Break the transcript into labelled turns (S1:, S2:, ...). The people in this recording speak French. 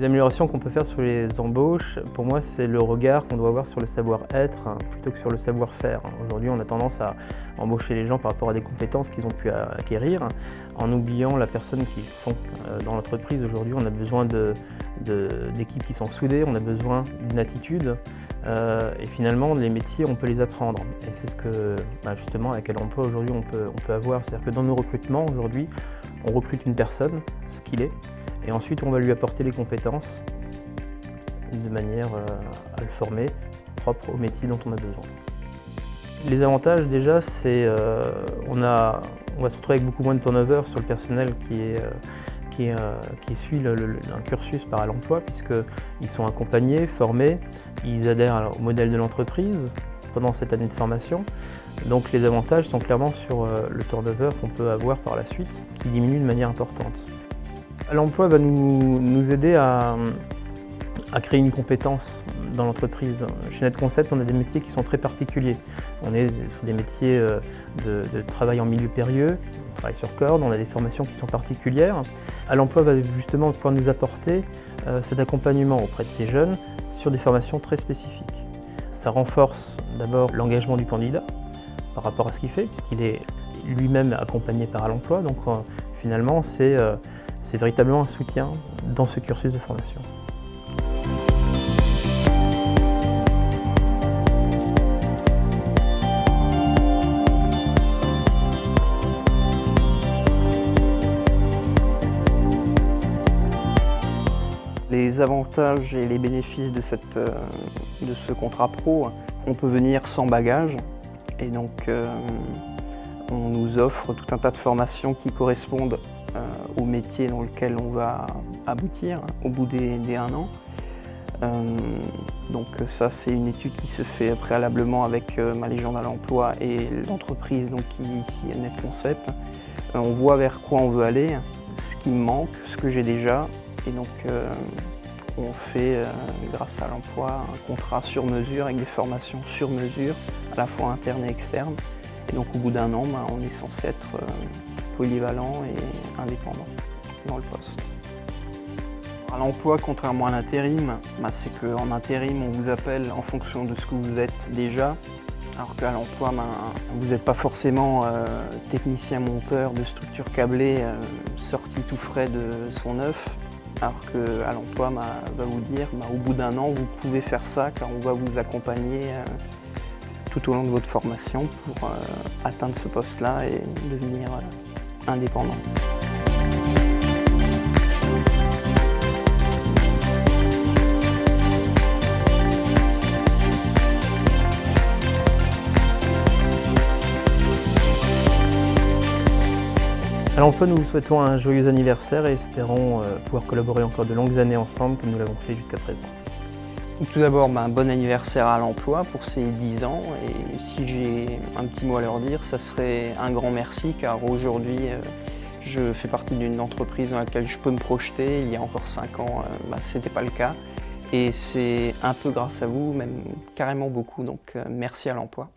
S1: améliorations qu'on peut faire sur les embauches, pour moi, c'est le regard qu'on doit avoir sur le savoir-être plutôt que sur le savoir-faire. Aujourd'hui, on a tendance à embaucher les gens par rapport à des compétences qu'ils ont pu acquérir, en oubliant la personne qu'ils sont dans l'entreprise. Aujourd'hui, on a besoin d'équipes qui sont soudées, on a besoin d'une attitude. Et finalement, les métiers, on peut les apprendre. Et c'est ce que, justement, avec Allo Emploi, aujourd'hui, on peut avoir. C'est-à-dire que dans nos recrutements, aujourd'hui, on recrute une personne, ce qu'il est, et ensuite, on va lui apporter les compétences de manière à le former propre au métier dont on a besoin. Les avantages, déjà, c'est on va se retrouver avec beaucoup moins de turnover sur le personnel qui suit un cursus par Allo Emploi, puisqu'ils sont accompagnés, formés, ils adhèrent au modèle de l'entreprise pendant cette année de formation. Donc les avantages sont clairement sur le turnover qu'on peut avoir par la suite, qui diminue de manière importante. Allo Emploi va nous aider à créer une compétence dans l'entreprise. Chez NetConcept, on a des métiers qui sont très particuliers. On est sur des métiers de travail en milieu périlleux, on travaille sur corde, on a des formations qui sont particulières. Allo Emploi va justement pouvoir nous apporter cet accompagnement auprès de ces jeunes sur des formations très spécifiques. Ça renforce d'abord l'engagement du candidat par rapport à ce qu'il fait, puisqu'il est lui-même accompagné par Allo Emploi. Donc finalement, c'est véritablement un soutien dans ce cursus de formation.
S2: Les avantages et les bénéfices de ce contrat pro, on peut venir sans bagage et donc on nous offre tout un tas de formations qui correspondent au métier dans lequel on va aboutir au bout des 1 an. Donc ça, c'est une étude qui se fait préalablement avec les gens d'Allo Emploi et l'entreprise qui est ici NetConcept. On voit vers quoi on veut aller, ce qui me manque, ce que j'ai déjà. Et donc on fait, grâce à Allo Emploi, un contrat sur mesure avec des formations sur mesure, à la fois internes et externes. Et donc au bout d'1 an, on est censé être polyvalent et indépendant dans le poste. À l'emploi, contrairement à l'intérim, c'est qu'en intérim, on vous appelle en fonction de ce que vous êtes déjà, alors qu'à l'emploi, vous n'êtes pas forcément technicien monteur de structure câblée sorti tout frais de son œuf, alors qu'à l'emploi va vous dire au bout d'1 an, vous pouvez faire ça car on va vous accompagner tout au long de votre formation pour atteindre ce poste-là et devenir indépendant.
S1: Allo Emploi, nous vous souhaitons un joyeux anniversaire et espérons pouvoir collaborer encore de longues années ensemble comme nous l'avons fait jusqu'à présent.
S2: Tout d'abord, bon anniversaire à Allo Emploi pour ses 10 ans et si j'ai un petit mot à leur dire, ça serait un grand merci car aujourd'hui je fais partie d'une entreprise dans laquelle je peux me projeter. Il y a encore 5 ans, ce n'était pas le cas et c'est un peu grâce à vous, même carrément beaucoup, donc merci Allo Emploi.